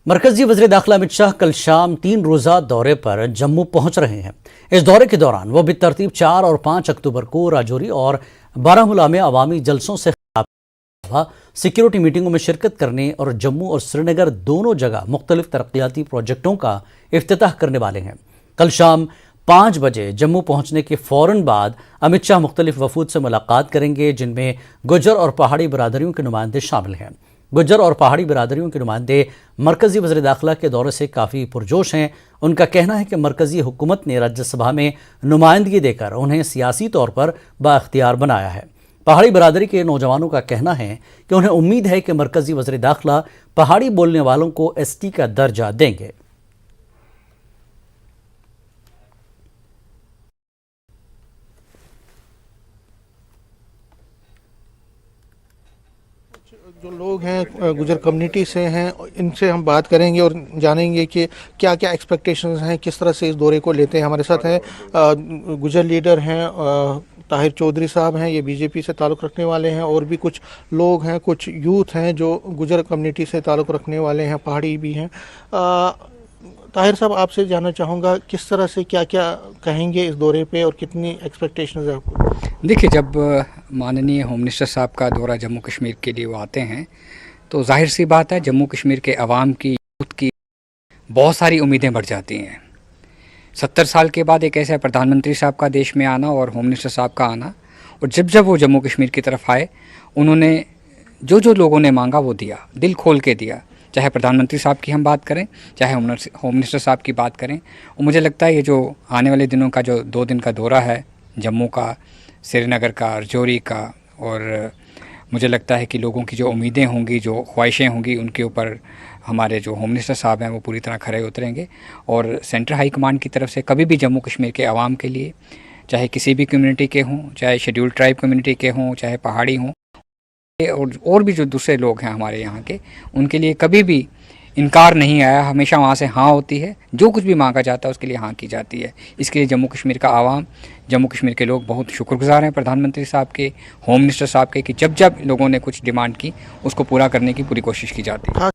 مرکزی وزیر داخلہ امت شاہ کل شام 3 روزہ دورے پر جموں پہنچ رہے ہیں۔ اس دورے کے دوران وہ بالترتیب 4 اور 5 اکتوبر کو راجوری اور بارہمولہ میں عوامی جلسوں سے سیکیورٹی میٹنگوں میں شرکت کرنے اور جموں اور سری نگر دونوں جگہ مختلف ترقیاتی پروجیکٹوں کا افتتاح کرنے والے ہیں۔ کل شام 5 بجے جموں پہنچنے کے فوراً بعد امت شاہ مختلف وفود سے ملاقات کریں گے، جن میں گجر اور پہاڑی برادریوں کے نمائندے شامل ہیں۔ گجر اور پہاڑی برادریوں کے نمائندے مرکزی وزیر داخلہ کے دورے سے کافی پرجوش ہیں۔ ان کا کہنا ہے کہ مرکزی حکومت نے راجیہ سبھا میں نمائندگی دے کر انہیں سیاسی طور پر بااختیار بنایا ہے۔ پہاڑی برادری کے نوجوانوں کا کہنا ہے کہ انہیں امید ہے کہ مرکزی وزیر داخلہ پہاڑی بولنے والوں کو ایس ٹی کا درجہ دیں گے۔ جو لوگ ہیں گجر کمیونٹی سے ہیں، ان سے ہم بات کریں گے اور جانیں گے کہ کیا کیا ایکسپیکٹیشنز ہیں، کس طرح سے اس دورے کو لیتے ہیں۔ ہمارے ساتھ ہیں گجر لیڈر ہیں طاہر چودھری صاحب ہیں، یہ بی جے پی سے تعلق رکھنے والے ہیں، اور بھی کچھ لوگ ہیں، کچھ یوتھ ہیں جو گجر کمیونٹی سے تعلق رکھنے والے ہیں، پہاڑی بھی ہیں۔ طاہر صاحب، آپ سے جاننا چاہوں گا کس طرح سے کیا کیا کہیں گے اس دورے پہ اور کتنی ایکسپیکٹیشنز ہیں آپ کو؟ دیکھیے، جب ماننی ہوم منسٹر صاحب کا دورہ جموں کشمیر کے لیے وہ آتے ہیں تو ظاہر سی بات ہے جموں کشمیر کے عوام کی، یوتھ کی بہت ساری امیدیں بڑھ جاتی ہیں۔ 70 سال کے بعد ایک ایسا پردھان منتری صاحب کا دیش میں آنا اور ہوم منسٹر صاحب کا آنا، اور جب وہ جموں کشمیر کی طرف آئے، انہوں نے جو لوگوں نے مانگا وہ دیا، دل کھول کے دیا۔ چاہے پردھان منتری صاحب کی ہم بات کریں، چاہے ہوم منسٹر صاحب کی بات کریں، اور مجھے لگتا ہے یہ جو آنے والے دنوں کا جو 2 دن کا دورہ ہے جموں کا، سری نگر کا، راجوری کا، اور مجھے لگتا ہے کہ لوگوں کی جو امیدیں ہوں گی، جو خواہشیں ہوں گی، ان کے اوپر ہمارے جو ہوم منسٹر صاحب ہیں وہ پوری طرح کھرے اتریں گے۔ اور سینٹرل ہائی کمانڈ کی طرف سے کبھی بھی جموں کشمیر کے عوام کے لیے، چاہے کسی بھی کمیونٹی کے ہوں، چاہے شیڈیول ٹرائب کمیونٹی کے ہوں، چاہے پہاڑی ہوں، اور بھی جو دوسرے لوگ ہیں ہمارے یہاں کے، ان کے لیے کبھی بھی انکار نہیں آیا، ہمیشہ وہاں سے ہاں ہوتی ہے۔ جو کچھ بھی مانگا جاتا ہے اس کے لیے ہاں کی جاتی ہے۔ اس کے لیے جموں کشمیر کا عوام، جموں کشمیر کے لوگ بہت شکر گزار ہیں پردھان منتری صاحب کے، ہوم منسٹر صاحب کے، کہ جب لوگوں نے کچھ ڈیمانڈ کی اس کو پورا کرنے کی پوری کوشش کی جاتی ہے۔